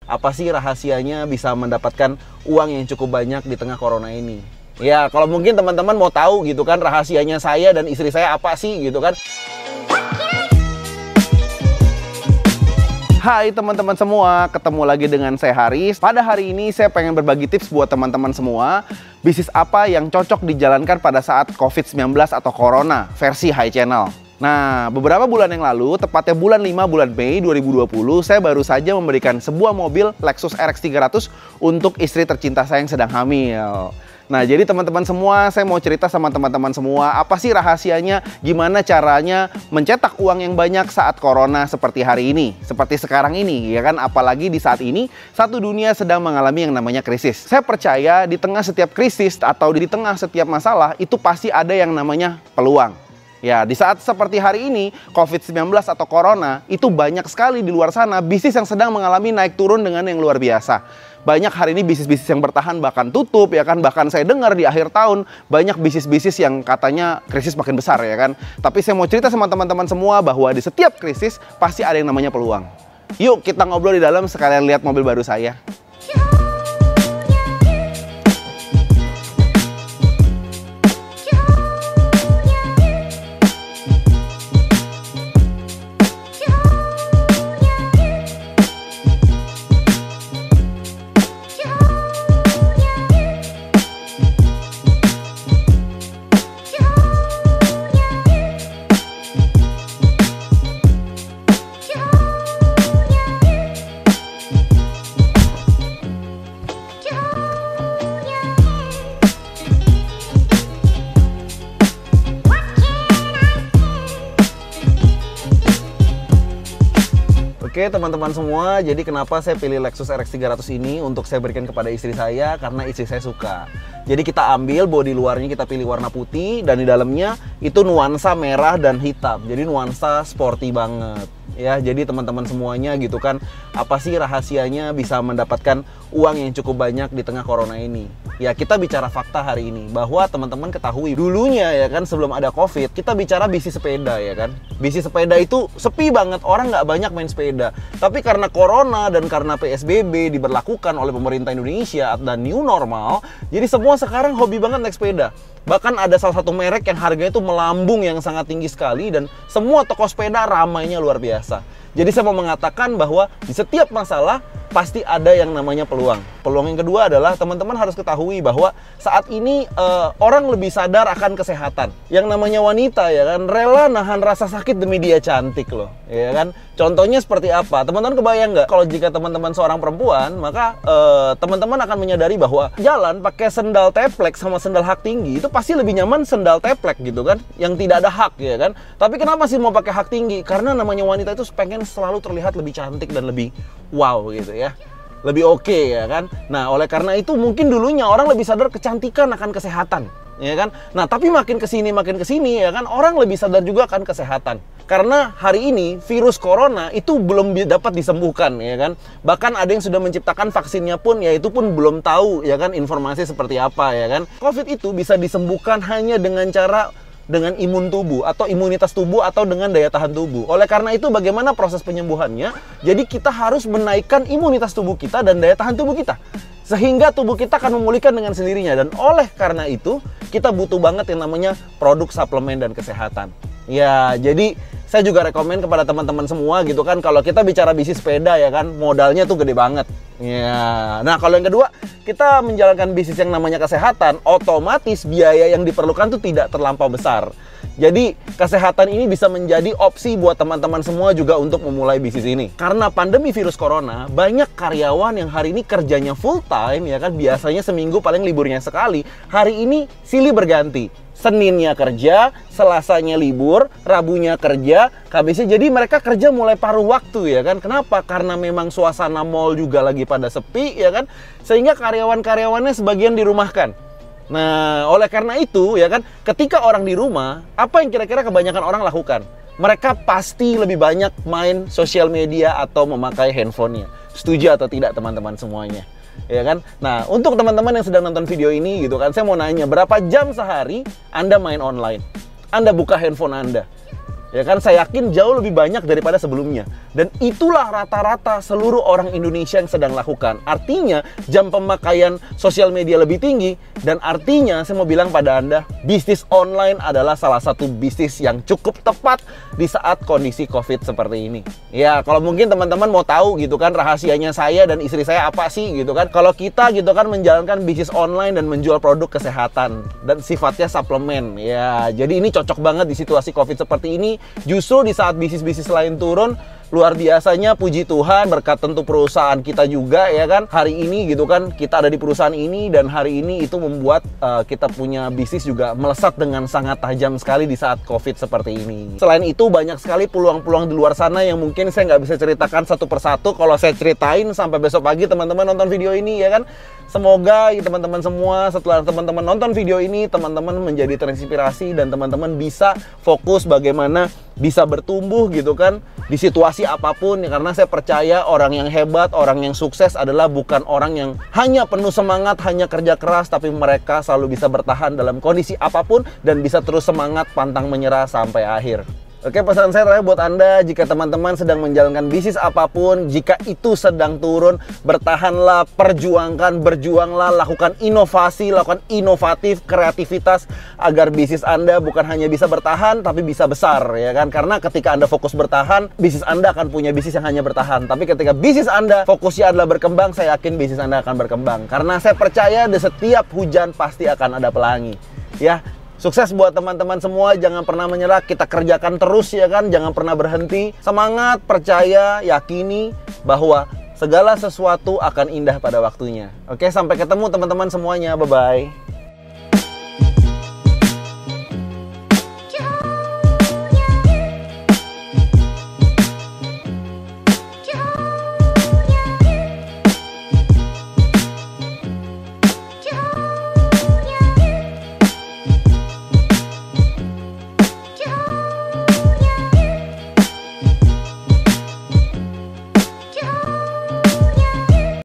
Apa sih rahasianya bisa mendapatkan uang yang cukup banyak di tengah corona ini? Ya, kalau mungkin teman-teman mau tahu gitu kan, rahasianya saya dan istri saya apa sih gitu kan. Hai teman-teman semua, ketemu lagi dengan saya Haris. Pada hari ini saya pengen berbagi tips buat teman-teman semua. Bisnis apa yang cocok dijalankan pada saat COVID-19 atau Corona versi High Channel. Nah, beberapa bulan yang lalu, tepatnya bulan 5 bulan Mei 2020, saya baru saja memberikan sebuah mobil Lexus RX 300 untuk istri tercinta saya yang sedang hamil. Nah, jadi teman-teman semua, saya mau cerita sama teman-teman semua, apa sih rahasianya, gimana caranya mencetak uang yang banyak saat corona seperti hari ini, seperti sekarang ini, ya kan? Apalagi di saat ini, satu dunia sedang mengalami yang namanya krisis. Saya percaya di tengah setiap krisis atau di tengah setiap masalah, itu pasti ada yang namanya peluang. Ya, di saat seperti hari ini, COVID-19 atau Corona, itu banyak sekali di luar sana bisnis yang sedang mengalami naik turun dengan yang luar biasa. Banyak hari ini bisnis-bisnis yang bertahan bahkan tutup, ya kan. Bahkan saya dengar di akhir tahun, banyak bisnis-bisnis yang katanya krisis makin besar, ya kan. Tapi saya mau cerita sama teman-teman semua bahwa di setiap krisis, pasti ada yang namanya peluang. Yuk, kita ngobrol di dalam sekalian lihat mobil baru saya. Oke teman-teman semua, jadi kenapa saya pilih Lexus RX 300 ini untuk saya berikan kepada istri saya, karena istri saya suka. Jadi kita ambil bodi luarnya, kita pilih warna putih, dan di dalamnya itu nuansa merah dan hitam. Jadi nuansa sporty banget. Ya, jadi teman-teman semuanya gitu kan, apa sih rahasianya bisa mendapatkan uang yang cukup banyak di tengah corona ini? Ya, kita bicara fakta hari ini, bahwa teman-teman ketahui dulunya ya kan, sebelum ada COVID, kita bicara bisnis sepeda ya kan. Bisnis sepeda itu sepi banget, orang nggak banyak main sepeda. Tapi karena corona dan karena PSBB diberlakukan oleh pemerintah Indonesia dan new normal, jadi semua sekarang hobi banget naik sepeda. Bahkan ada salah satu merek yang harganya itu melambung yang sangat tinggi sekali, dan semua toko sepeda ramainya luar biasa. Jadi saya mau mengatakan bahwa di setiap masalah pasti ada yang namanya peluang. Peluang yang kedua adalah teman-teman harus ketahui bahwa saat ini orang lebih sadar akan kesehatan. Yang namanya wanita ya kan, rela nahan rasa sakit demi dia cantik loh, ya kan. Contohnya seperti apa? Teman-teman kebayang nggak kalau jika teman-teman seorang perempuan, maka teman-teman akan menyadari bahwa jalan pakai sendal teplek sama sendal hak tinggi itu pasti lebih nyaman sendal teplek gitu kan, yang tidak ada hak ya kan. Tapi kenapa sih mau pakai hak tinggi? Karena namanya wanita itu pengen selalu terlihat lebih cantik dan lebih wow gitu ya, lebih oke ya kan. Nah, oleh karena itu mungkin dulunya orang lebih sadar kecantikan akan kesehatan ya kan. Nah, tapi makin kesini ya kan, orang lebih sadar juga akan kesehatan. Karena hari ini virus corona itu belum dapat disembuhkan ya kan. Bahkan ada yang sudah menciptakan vaksinnya pun, ya itu pun belum tahu ya kan informasi seperti apa ya kan. COVID itu bisa disembuhkan hanya dengan cara dengan imun tubuh atau imunitas tubuh atau dengan daya tahan tubuh. Oleh karena itu bagaimana proses penyembuhannya? Jadi kita harus menaikkan imunitas tubuh kita dan daya tahan tubuh kita, sehingga tubuh kita akan memulihkan dengan sendirinya. Dan oleh karena itu kita butuh banget yang namanya produk suplemen dan kesehatan. Ya, jadi saya juga rekomen kepada teman-teman semua gitu kan, kalau kita bicara bisnis sepeda ya kan, modalnya tuh gede banget. Ya, nah kalau yang kedua, kita menjalankan bisnis yang namanya kesehatan, otomatis biaya yang diperlukan tuh tidak terlampau besar. Jadi kesehatan ini bisa menjadi opsi buat teman-teman semua juga untuk memulai bisnis ini. Karena pandemi virus corona, banyak karyawan yang hari ini kerjanya full time ya kan, biasanya seminggu paling liburnya sekali. Hari ini silih berganti. Seninnya kerja, Selasanya libur, Rabunya kerja, Kamisnya, jadi mereka kerja mulai paruh waktu ya kan. Kenapa? Karena memang suasana mall juga lagi pada sepi ya kan, sehingga karyawan-karyawannya sebagian dirumahkan. Nah, oleh karena itu ya kan, ketika orang di rumah, apa yang kira-kira kebanyakan orang lakukan? Mereka pasti lebih banyak main sosial media atau memakai handphonenya. Setuju atau tidak teman-teman semuanya? Ya kan? Nah, untuk teman-teman yang sedang nonton video ini gitu kan, saya mau nanya, berapa jam sehari Anda main online? Anda buka handphone Anda? Ya kan, saya yakin jauh lebih banyak daripada sebelumnya. Dan itulah rata-rata seluruh orang Indonesia yang sedang lakukan. Artinya jam pemakaian sosial media lebih tinggi, dan artinya saya mau bilang pada Anda, bisnis online adalah salah satu bisnis yang cukup tepat di saat kondisi COVID seperti ini. Ya, kalau mungkin teman-teman mau tahu gitu kan rahasianya saya dan istri saya apa sih gitu kan. Kalau kita gitu kan menjalankan bisnis online dan menjual produk kesehatan dan sifatnya suplemen. Ya, jadi ini cocok banget di situasi COVID seperti ini. Justru di saat bisnis-bisnis lain turun, luar biasanya puji Tuhan berkat tentu perusahaan kita juga ya kan. Hari ini gitu kan kita ada di perusahaan ini, dan hari ini itu membuat kita punya bisnis juga melesat dengan sangat tajam sekali di saat COVID seperti ini. Selain itu banyak sekali peluang-peluang di luar sana yang mungkin saya nggak bisa ceritakan satu persatu. Kalau saya ceritain sampai besok pagi teman-teman nonton video ini ya kan. Semoga teman-teman semua setelah teman-teman nonton video ini, teman-teman menjadi terinspirasi dan teman-teman bisa fokus bagaimana bisa bertumbuh gitu kan di situasi apapun. Karena saya percaya orang yang hebat, orang yang sukses adalah bukan orang yang hanya penuh semangat, hanya kerja keras, tapi mereka selalu bisa bertahan dalam kondisi apapun dan bisa terus semangat pantang menyerah sampai akhir. Oke, pesan saya terakhir buat Anda, jika teman-teman sedang menjalankan bisnis apapun, jika itu sedang turun, bertahanlah, perjuangkan, berjuanglah, lakukan inovasi, lakukan inovatif, kreativitas, agar bisnis Anda bukan hanya bisa bertahan, tapi bisa besar, ya kan? Karena ketika Anda fokus bertahan, bisnis Anda akan punya bisnis yang hanya bertahan. Tapi ketika bisnis Anda fokusnya adalah berkembang, saya yakin bisnis Anda akan berkembang. Karena saya percaya di setiap hujan pasti akan ada pelangi, ya. Sukses buat teman-teman semua, jangan pernah menyerah, kita kerjakan terus ya kan, jangan pernah berhenti. Semangat, percaya, yakini bahwa segala sesuatu akan indah pada waktunya. Oke, sampai ketemu teman-teman semuanya, bye-bye.